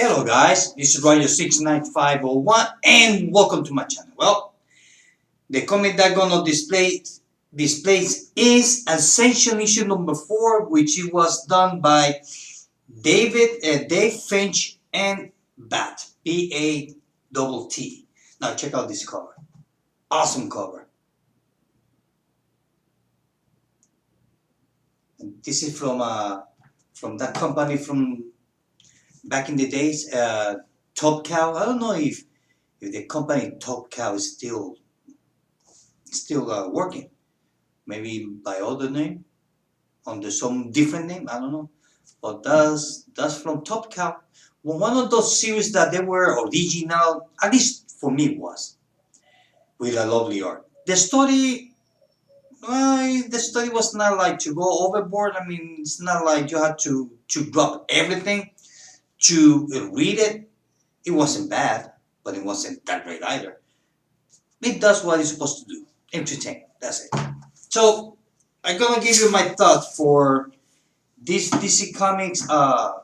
Hello guys, this is Radio69501 and welcome to my channel. Well, the comic that gonna displays is Ascension issue number 4, which it was done by Dave Finch and Bat, B-A-T-T. Now check out this cover. Awesome cover. And this is from that company from back in the days, Top Cow. I don't know if the company Top Cow is still working. Maybe by other name, under some different name. I don't know. But that's from Top Cow. Well, one of those series that they were original, at least for me, was with a lovely art. The story, well, the story was not like to go overboard. I mean, it's not like you had to drop everything to read it. It wasn't bad, but it wasn't that great either. It does what it's supposed to do, entertain. That's it. So I'm gonna give you my thoughts for this DC Comics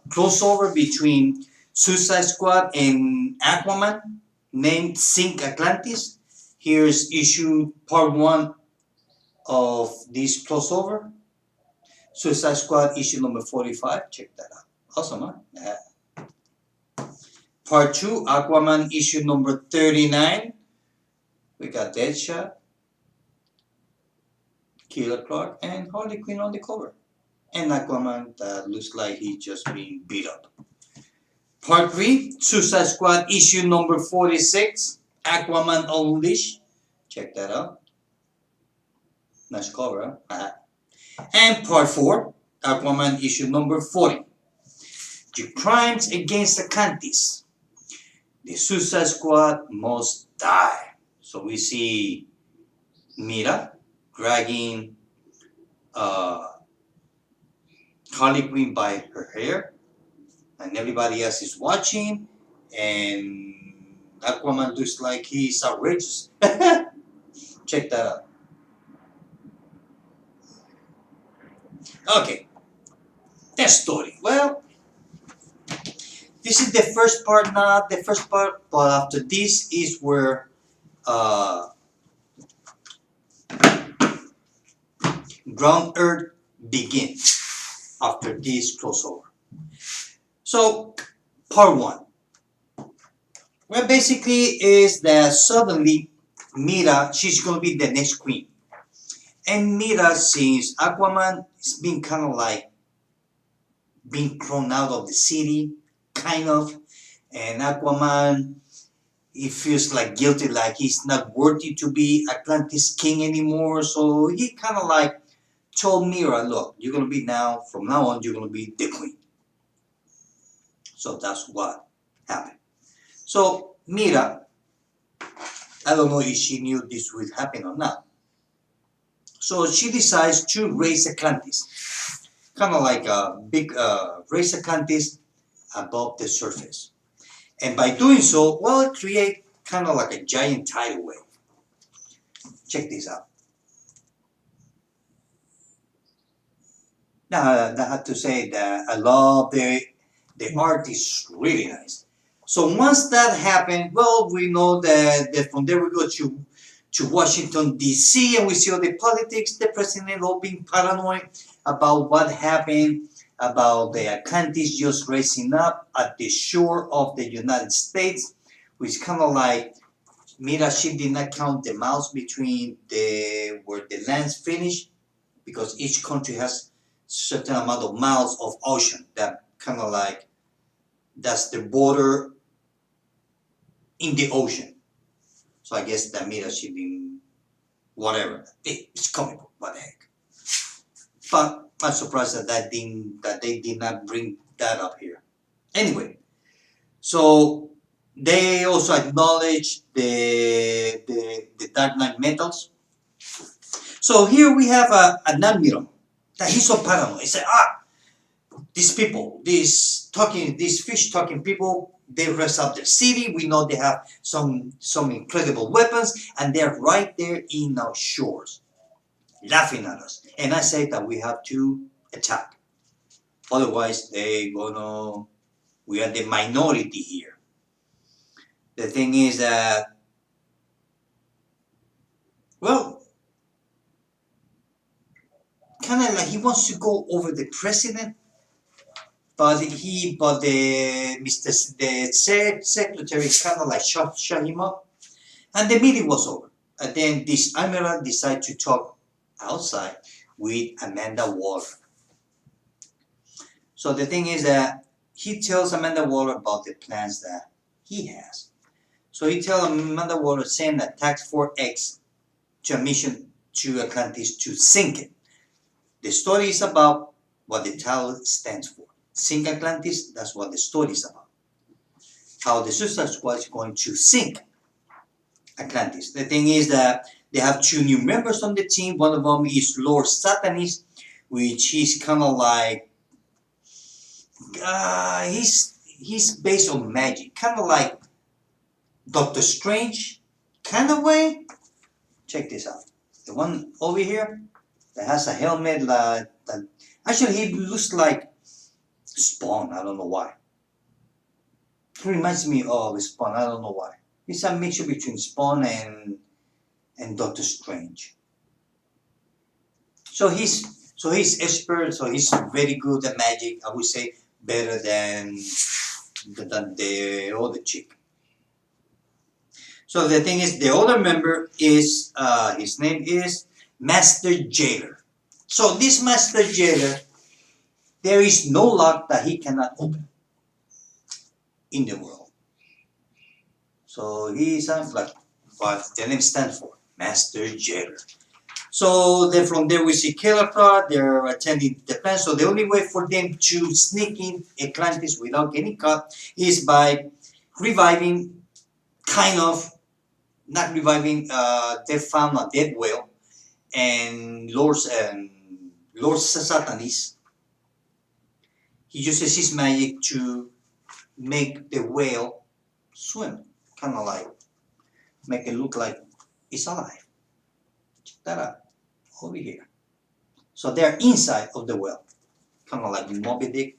crossover between Suicide Squad and Aquaman, named Sink Atlantis. Here's part 1 of this crossover. Suicide Squad issue number 45. Check that out. Awesome, huh? Yeah. Part 2, Aquaman issue number 39. We got Deadshot, Killer Clark, and Harley Quinn on the cover. And Aquaman that looks like he's just being beat up. Part 3, Suicide Squad issue number 46, Aquaman Unleashed. Check that out. Nice cover, huh? And Part 4, Aquaman issue number 40, The Crimes Against Atlantis. The Suicide Squad must die. So we see Mira dragging Harley Quinn by her hair, and everybody else is watching, and Aquaman looks like he's outrageous. Check that out. Okay, that story. Well, this is the first part, not the first part, but after this is where Ground Earth begins after this crossover. So, part 1. Well, basically is that suddenly Mira, she's going to be the next queen. And Mira, since Aquaman is being kind of like being thrown out of the city, kind of, and Aquaman, he feels like guilty, like he's not worthy to be Atlantis king anymore. So he kind of like told Mira, look, you're going to be from now on, you're going to be the queen. So that's what happened. So Mira, I don't know if she knew this would happen or not. So she decides to raise Atlantis. Kind of like a big raise Atlantis above the surface. And by doing so, well, it creates kind of like a giant tidal wave. Check this out. Now, I have to say that I love the art is really nice. So once that happened, well, we know that from there we go to Washington, D.C., and we see all the politics, the president all being paranoid about what happened, about the Atlantis just raising up at the shore of the United States, which kind of like Mira, she did not count the miles between where the lands finish, because each country has certain amount of miles of ocean that kind of like that's the border in the ocean. So I guess that Mira, she didn't, whatever. It's comic book, what the heck. But I'm surprised that they did not bring that up here. Anyway, so they also acknowledge the Dark Knight metals. So here we have an admiral that he's so paranoid. He said, these people, these fish-talking people, they rest up their city. We know they have some incredible weapons, and they're right there in our shores, laughing at us. And I say that we have to attack. Otherwise, they're gonna We are the minority here. The thing is that, well, kind of like he wants to go over the president, but the Mr. The secretary kind of like shut him up, and the meeting was over. And then this admiral decided to talk outside with Amanda Waller. So the thing is that he tells Amanda Waller about the plans that he has. So he tells Amanda Waller send a Task Force X to a mission to Atlantis to sink it. The story is about what the title stands for. Sink Atlantis, that's what the story is about. How the Suicide Squad is going to sink Atlantis. The thing is that they have two new members on the team. One of them is Lord Satanis, which is kind of like he's based on magic, kind of like Doctor Strange, kind of way. Check this out. The one over here that has a helmet actually he looks like Spawn. I don't know why. He reminds me of Spawn. I don't know why. It's a mixture between Spawn and Doctor Strange. So he's expert. So he's very good at magic. I would say better than the other chick. So the thing is, the other member is his name is Master Jailer. So this Master Jailer, there is no lock that he cannot open in the world. So he's like what the name stands for, Master Jailer. So then from there we see Killer, they're attending the plan. So the only way for them to sneak in Atlantis without getting caught is by reviving, kind of, not reviving, they found a dead whale, and Lord Satanis, he uses his magic to make the whale swim, kind of like make it look like it's alive. Check that out over here. So they're inside of the whale, kind of like Moby Dick,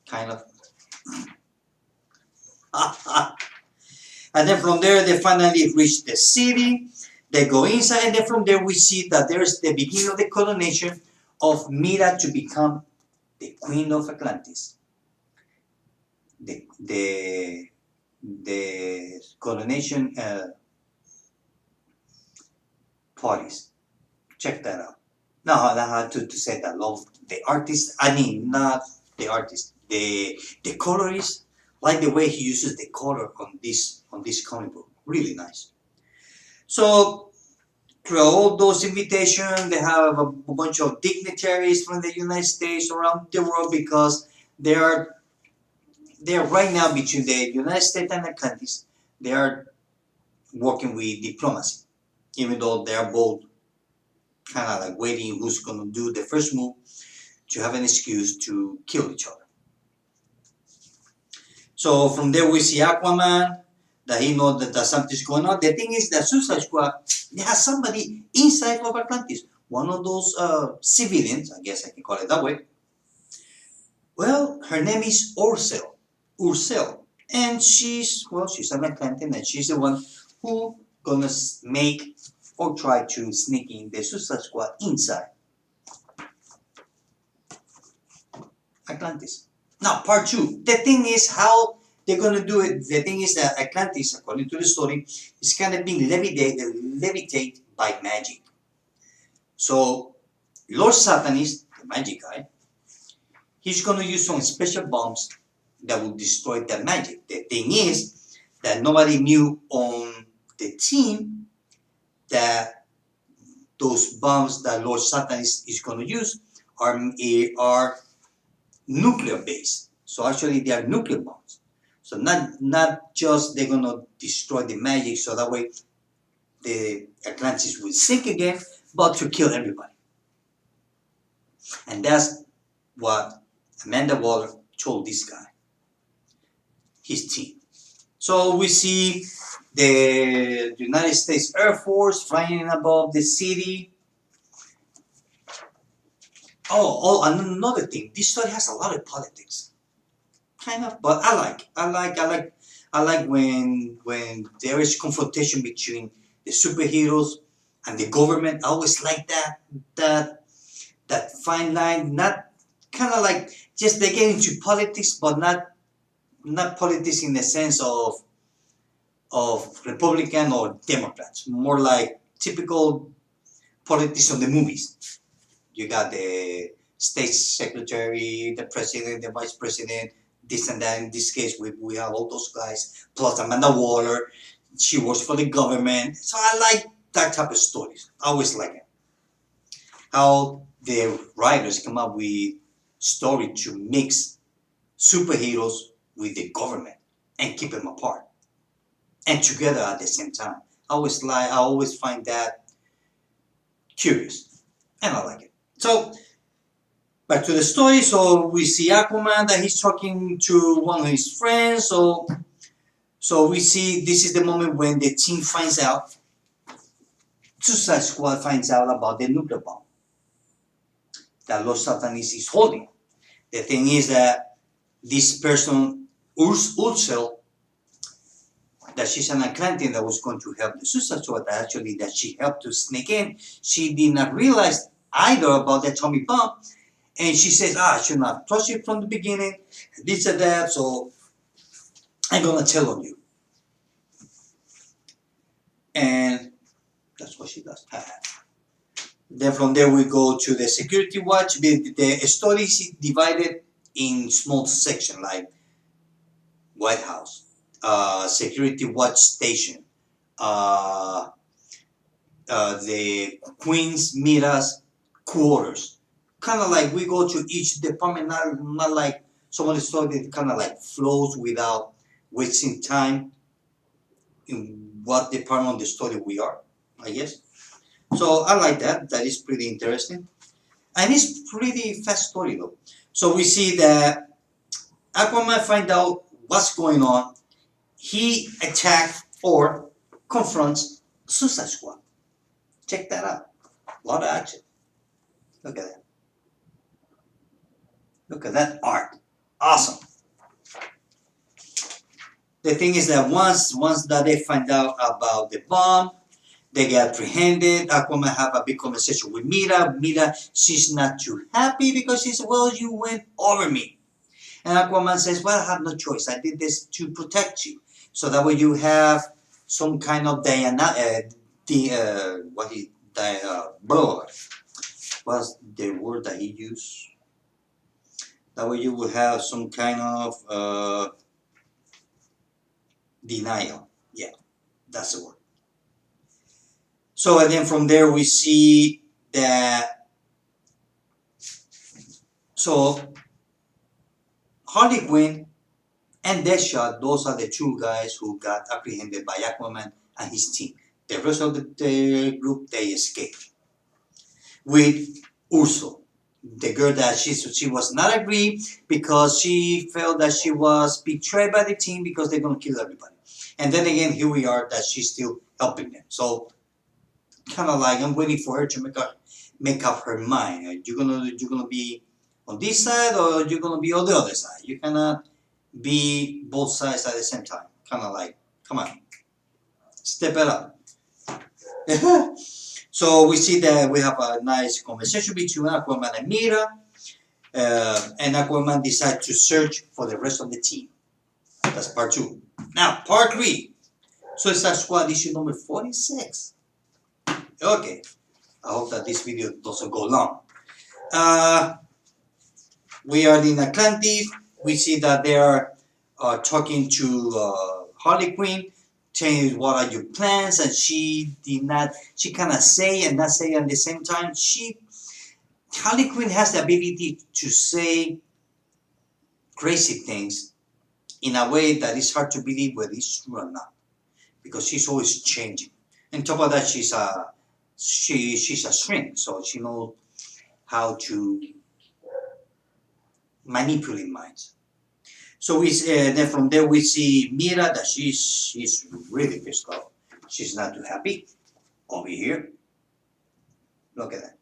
kind of. And then from there they finally reach the city. They go inside, and then from there we see that there's the beginning of the coronation of Mira to become the Queen of Atlantis. The coronation parties. Check that out. Now I have to say that love the artist. I mean, not the artist. The colorist. Like the way he uses the color on this comic book. Really nice. So through all those invitations, they have a bunch of dignitaries from the United States around the world, because they are right now between the United States and Atlantis. They are working with diplomacy, even though they are both kind of like waiting who's going to do the first move to have an excuse to kill each other. So from there we see Aquaman, that he knows that something's going on. The thing is that Suicide Squad, they have somebody inside of Atlantis. One of those civilians, I guess I can call it that way. Well, her name is Ursel. And she's an Atlantean, and she's the one who gonna make or try to sneak in the Suicide Squad inside Atlantis. Now, part 2. The thing is how they're going to do it. The thing is that Atlantis, according to the story, is kind of being levitated by magic. So, Lord Satanis, the magic guy, he's going to use some special bombs that will destroy the magic. The thing is that nobody knew on the team that those bombs that Lord Satanis is going to use are nuclear based. So actually they are nuclear bombs. So not just they're going to destroy the magic so that way the Atlantis will sink again, but to kill everybody. And that's what Amanda Waller told this guy, his team. So we see the United States Air Force flying above the city. Oh, another thing. This story has a lot of politics. kind of, but I like when there is confrontation between the superheroes and the government. I always like that that fine line, not kind of like just they get into politics, but not politics in the sense of Republican or Democrats, more like typical politics of the movies. You got the state secretary, the president, the vice president, this and that. In this case, we have all those guys, plus Amanda Waller. She works for the government. So I like that type of stories. I always like it. How the writers come up with story to mix superheroes with the government and keep them apart and together at the same time. I always find that curious and I like it. So back to the story. So we see Aquaman that he's talking to one of his friends. So we see this is the moment when the team finds out, Suicide Squad finds out about the nuclear bomb that Los Satanis is holding. The thing is that this person, Ursel, that she's an Atlantean that was going to help the Suicide Squad, actually that she helped to sneak in. She did not realize either about the atomic bomb. And she says, I should not trust you from the beginning, this and that, so I'm going to tell on you. And that's what she does. Then from there we go to the security watch. The story is divided in small sections like White House, security watch station, the Queen's Mira's quarters. Kind of like we go to each department, not like some of the story that kind of like flows without wasting time in what department of the story we are, I guess. So I like that. That is pretty interesting. And it's pretty fast story though. So we see that Aquaman find out what's going on. He attacks or confronts Suicide Squad. Check that out. A lot of action. Look at that. Look at that art. Awesome. The thing is that once that they find out about the bomb, they get apprehended. Aquaman have a big conversation with Mira. Mira, she's not too happy because she said, well, you went over me. And Aquaman says, well, I have no choice. I did this to protect you. So that way you have some kind of what's the word that he used? That way you will have some kind of denial. Yeah, that's the word. So and then from there we see that Harley Quinn and Deadshot, those are the two guys who got apprehended by Aquaman and his team. The rest of the group, they escaped. With Urso, the girl that she was not agree because she felt that she was betrayed by the team because they're going to kill everybody. And then again, here we are that she's still helping them. So kind of like I'm waiting for her to make up her mind. You're gonna be on this side or you're gonna be on the other side. You cannot be both sides at the same time. Kind of like, come on, step it up. So we see that we have a nice conversation between Aquaman and Mira, and Aquaman decides to search for the rest of the team. That's part 2. Now, part 3. Suicide Squad issue number 46. Okay, I hope that this video doesn't go long. We are in Atlantis. We see that they are talking to Harley Quinn, saying what are your plans, and she kind of say and not say at the same time. Harley Quinn has the ability to say crazy things in a way that is hard to believe whether it's true or not, because she's always changing. On top of that, she's a shrink, so she knows how to manipulate minds. So then from there we see Mira that she's really pissed off. She's not too happy. Over here, look at that.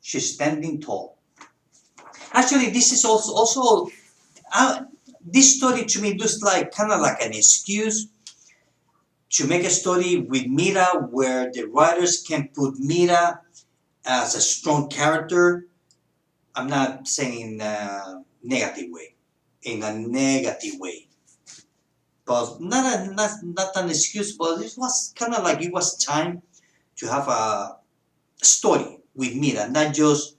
She's standing tall. Actually, this is also This story to me looks like kind of like an excuse to make a story with Mira where the writers can put Mira as a strong character. I'm not saying in a negative way, in a negative way, but not an excuse, but it was kind of like it was time to have a story with Mira, not just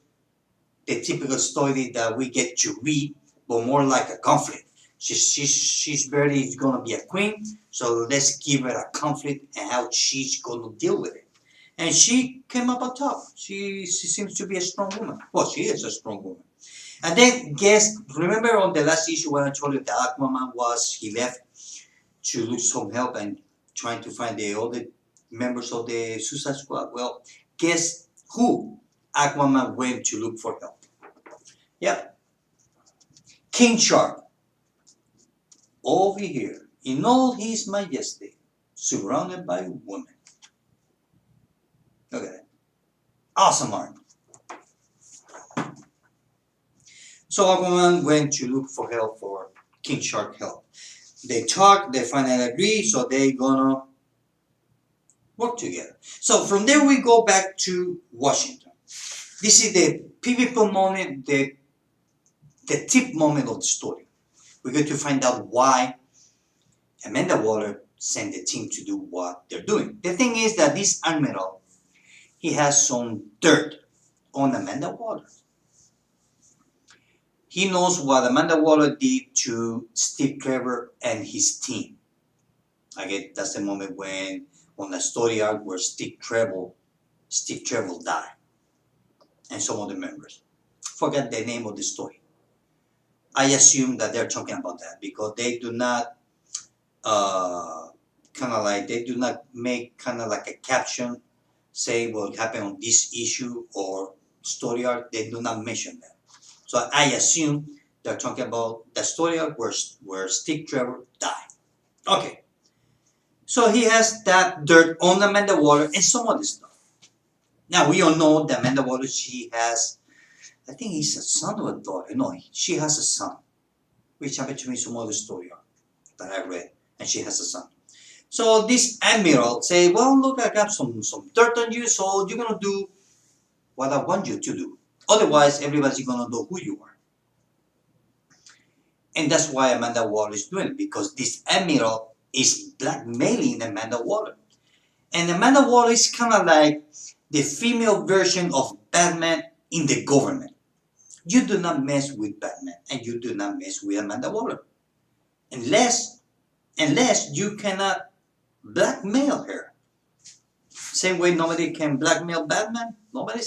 the typical story that we get to read, but more like a conflict. She's barely gonna be a queen, so let's give her a conflict and how she's gonna deal with it. And she came up on top. She seems to be a strong woman. Well, she is a strong woman. And then remember on the last issue when I told you that Aquaman he left to look some help and trying to find the other members of the Suicide Squad. Well, guess who Aquaman went to look for help? Yep, King Shark, over here in all his majesty, surrounded by women. Look at that, awesome art. So Aquaman went to look for help for King Shark help. They talk, they finally agree, so they gonna work together. So from there we go back to Washington. This is the pivotal moment, the tip moment of the story. We get to find out why Amanda Waller sent the team to do what they're doing. The thing is that this admiral, he has some dirt on Amanda Waller. He knows what Amanda Waller did to Steve Trevor and his team. I guess that's the moment when on the story arc where Steve Trevor died, and some of the members. Forget the name of the story. I assume that they're talking about that because they do not they do not make kind of like a caption say what happened on this issue or story arc. They do not mention that. So I assume they're talking about the story arc where Steve Trevor died. Okay. So he has that dirt on Amanda Waller and some other stuff. Now we all know that Amanda Waller, she has, I think he's a son or a daughter. No, she has a son, which happened to me some other story arc that I read, and she has a son. So this admiral say, well, look, I got some dirt on you, so you're gonna do what I want you to do. Otherwise, everybody's gonna know who you are. And that's why Amanda Waller is doing it, because this admiral is blackmailing Amanda Waller. And Amanda Waller is kind of like the female version of Batman in the government. You do not mess with Batman, and you do not mess with Amanda Waller. Unless you cannot blackmail her. Same way nobody can blackmail Batman, nobody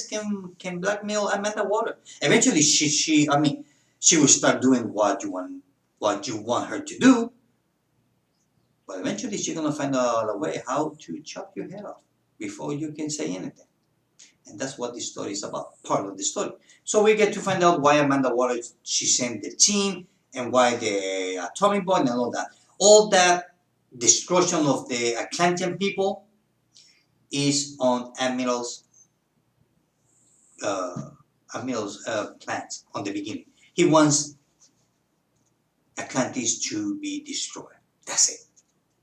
can blackmail Amanda Waller. Eventually she will start doing what you want her to do, but eventually she's gonna find out a way how to chop your head off before you can say anything. And that's what this story is about, part of the story. So we get to find out why Amanda Waller, she sent the team, and why the atomic bomb and all that. All that destruction of the Atlantean people is on Admiral's plans on the beginning. He wants Atlantis to be destroyed. That's it.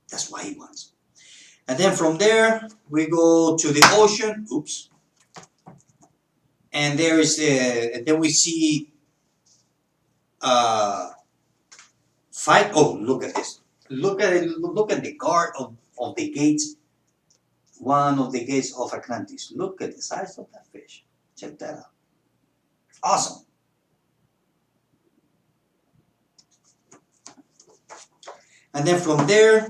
That's what he wants. And then from there, we go to the ocean. Oops. And there is then we see fight. Oh, look at this. Look at it. Look at the guard of the gates. One of the gates of Atlantis. Look at the size of that fish. Check that out. Awesome. And then from there,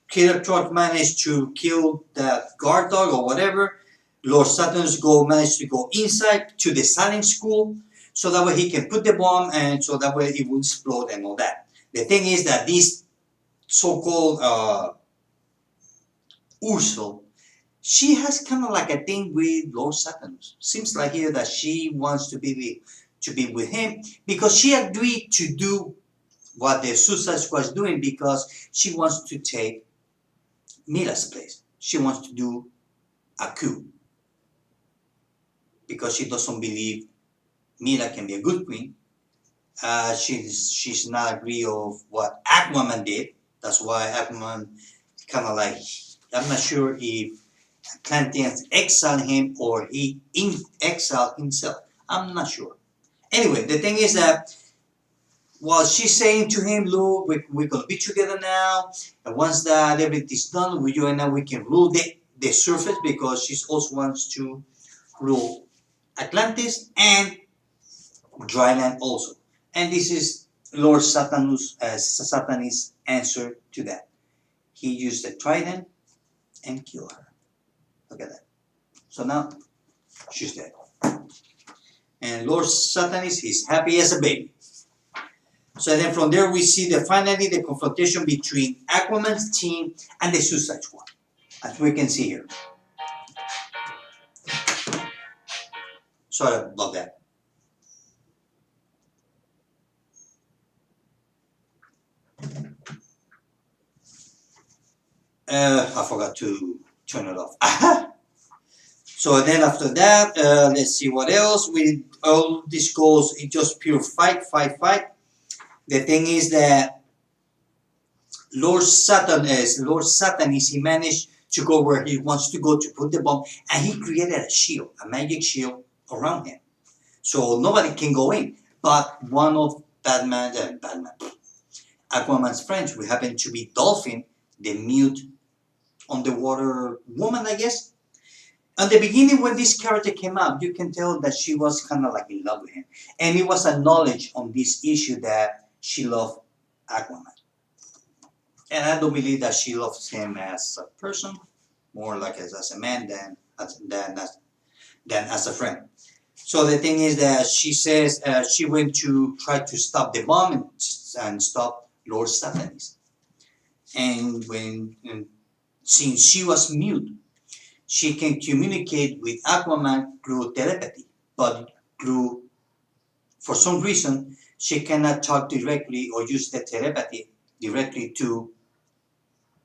Killer Croc managed to kill that guard dog or whatever. Lord Saturnus managed to go inside to the silent school, so that way he can put the bomb, and so that way it will explode and all that. The thing is that this so-called Ursula, she has kind of like a thing with Lord Saturnus. Seems like here that she wants to be with him, because she agreed to do what the Suicide Squad is doing, because she wants to take Mira's place. She wants to do a coup, because she doesn't believe Mira can be a good queen, She's not agree of what Aquaman did. That's why Aquaman kind of like, I'm not sure if Atlanteans exiled him or he exiled himself. I'm not sure. Anyway, the thing is that while she's saying to him, look, we're going to be together now, and once that everything's done, you and I, we can rule the surface, because she also wants to rule Atlantis and dryland also. And this is Lord Satan's answer to that. He used the trident and killed her. Look at that. So now she's dead. And Lord Satanis is happy as a baby. So then from there we see finally the confrontation between Aquaman's team and the Suicide Squad, as we can see here. Sorry about that. I forgot to turn it off. Aha! So then after that, let's see what else. All this goes, it just pure fight. The thing is that Lord Satanis, he managed to go where he wants to go to put the bomb, and he created a shield, a magic shield around him. So nobody can go in. But one of Aquaman's friends, who happened to be Dolphin, the mute underwater woman, I guess. At the beginning, when this character came out, you can tell that she was kind of like in love with him. And it was acknowledged on this issue that she loved Aquaman. And I don't believe that she loves him as a person, more like as a man than as a friend. So the thing is that she says she went to try to stop the bomb and stop Lord Satanis. And since she was mute, she can communicate with Aquaman through telepathy, but for some reason, she cannot talk directly or use the telepathy directly to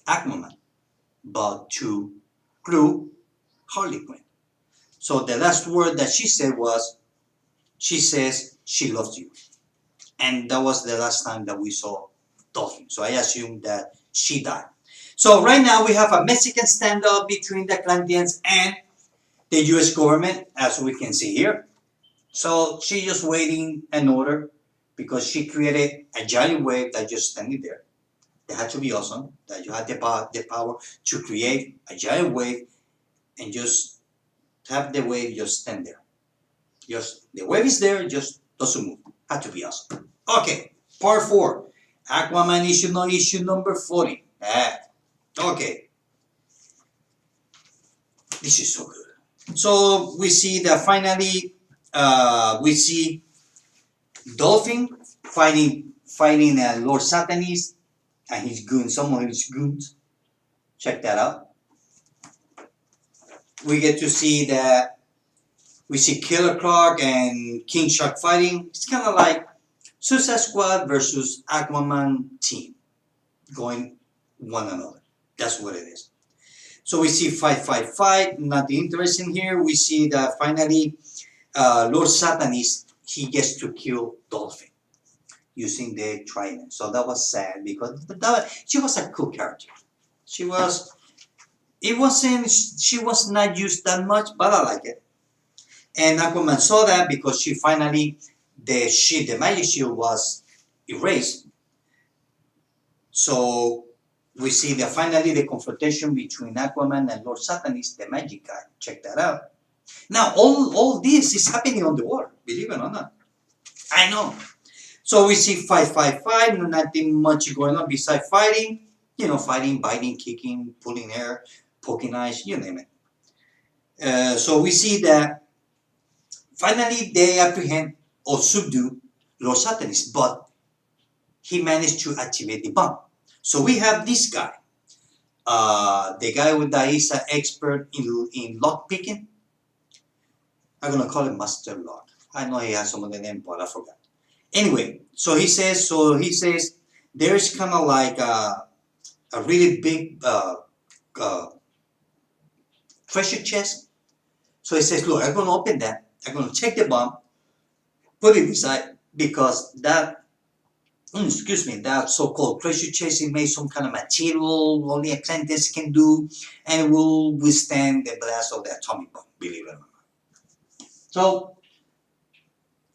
Aquaman, but through Harley Quinn. So the last word that she said was, she says she loves you. And that was the last time that we saw Dolphin. So I assume that she died. So right now we have a Mexican standoff between the Atlanteans and the US government, as we can see here. So she's just waiting an order, because she created a giant wave that just standing there. That had to be awesome, that you had the power to create a giant wave and just have the wave just stand there. Just the wave is there, just doesn't move. Had to be awesome. Okay, part 4. Aquaman issue number 40. Okay. This is so good. So we see that finally we see Dolphin fighting Lord Satanis and his goons, some of his goons. Check that out. We get to see that we see Killer Clark and King Shark fighting. It's kind of like Suicide Squad versus Aquaman team going one another. That's what it is. So we see fight. Nothing interesting here. We see that finally Lord Satanis, he gets to kill Dolphin using the trident. So that was sad, because she was a cool character. She was not used that much, but I like it. And Aquaman saw that, because she finally, the magic shield was erased. So we see that finally the confrontation between Aquaman and Lord Satanis, the magic guy. Check that out. Now all this is happening on the water, believe it or not. I know. So we see fight, nothing much going on besides fighting. Fighting, biting, kicking, pulling hair, poking eyes, you name it. So we see that finally they apprehend or subdue Lord Satanis, but he managed to activate the bomb. So we have this guy, the guy that is an expert in lock picking. I'm gonna call him Master Lock. I know he has some other name, but I forgot. Anyway, so he says there's kind of like a really big treasure chest. So he says, look, I'm gonna open that. I'm gonna check the bomb, put it inside, because that, that so-called treasure chest is made some kind of material only Atlantis can do, and will withstand the blast of the atomic bomb, believe it or not.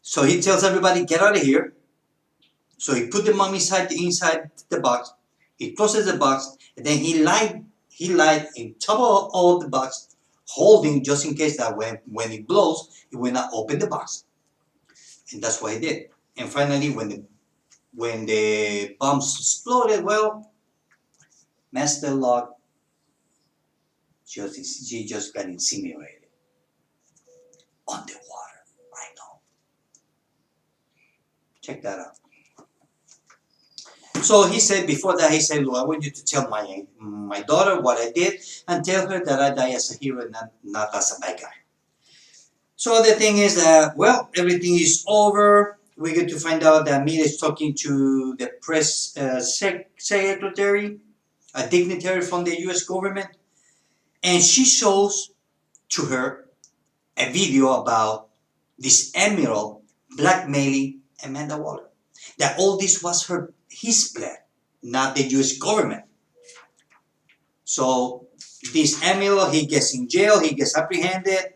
So he tells everybody, get out of here. So he put the mummy inside the box. He closes the box, and then he lied in top of the box, holding just in case that when it blows, it will not open the box. And that's what he did. And finally, when the bombs exploded, well, Master Lock she just got incinerated underwater. I know. Check that out. So he said, before that, he said, look, I want you to tell my daughter what I did, and tell her that I die as a hero, not as a bad guy. So the thing is that, well, everything is over. We get to find out that Mira is talking to the press secretary, a dignitary from the U.S. government, and she shows to her a video about this admiral blackmailing Amanda Waller. That all this was his plan, not the U.S. government. So this admiral, he gets in jail, he gets apprehended,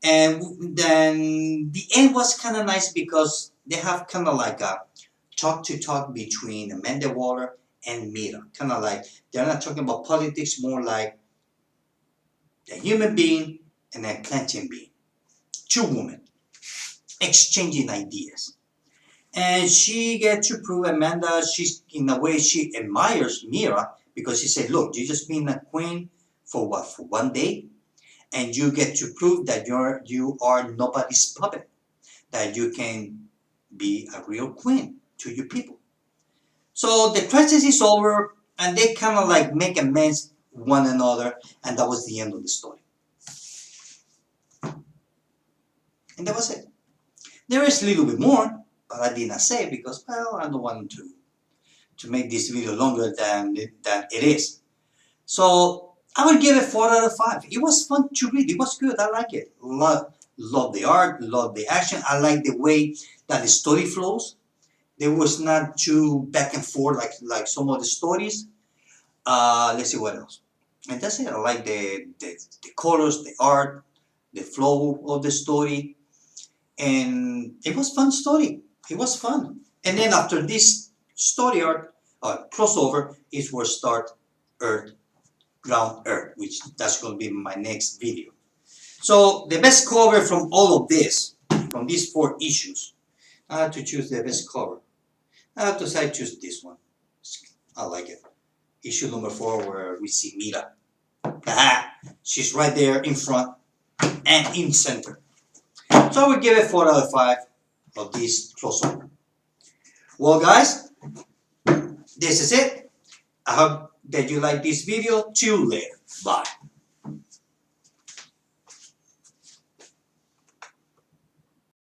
and then the end was kind of nice because they have kind of like a talk between Amanda Waller and Mira. Kind of like they're not talking about politics, more like a human being and an Atlantean being. Two women exchanging ideas. And she gets to prove Amanda, she's in a way she admires Mira because she said, look, you just been a queen for what? For one day? And you get to prove that you are nobody's puppet. That you can be a real queen to your people. So the crisis is over and they kind of like make amends one another, and that was the end of the story. And that was it. There is a little bit more, but I did not say because, well, I don't want to make this video longer than it is. So I would give it 4 out of 5. It was fun to read. It was good. I like it. Love the art. Love the action. I like the way that the story flows. There was not too back and forth like some of the stories. Let's see what else. And that's it. I like the colors, the art, the flow of the story. And it was fun story. It was fun. And then after this story arc, crossover, is where start Ground Earth, which that's going to be my next video. So the best cover from all of this, from these 4 issues, I have to choose the best cover. I have to say choose this one. I like it. Issue number 4, where we see Mira. She's right there in front and in center. So I will give it 4 out of 5 of this crossover. Well, guys, this is it. I hope that you like this video. Till later. Bye.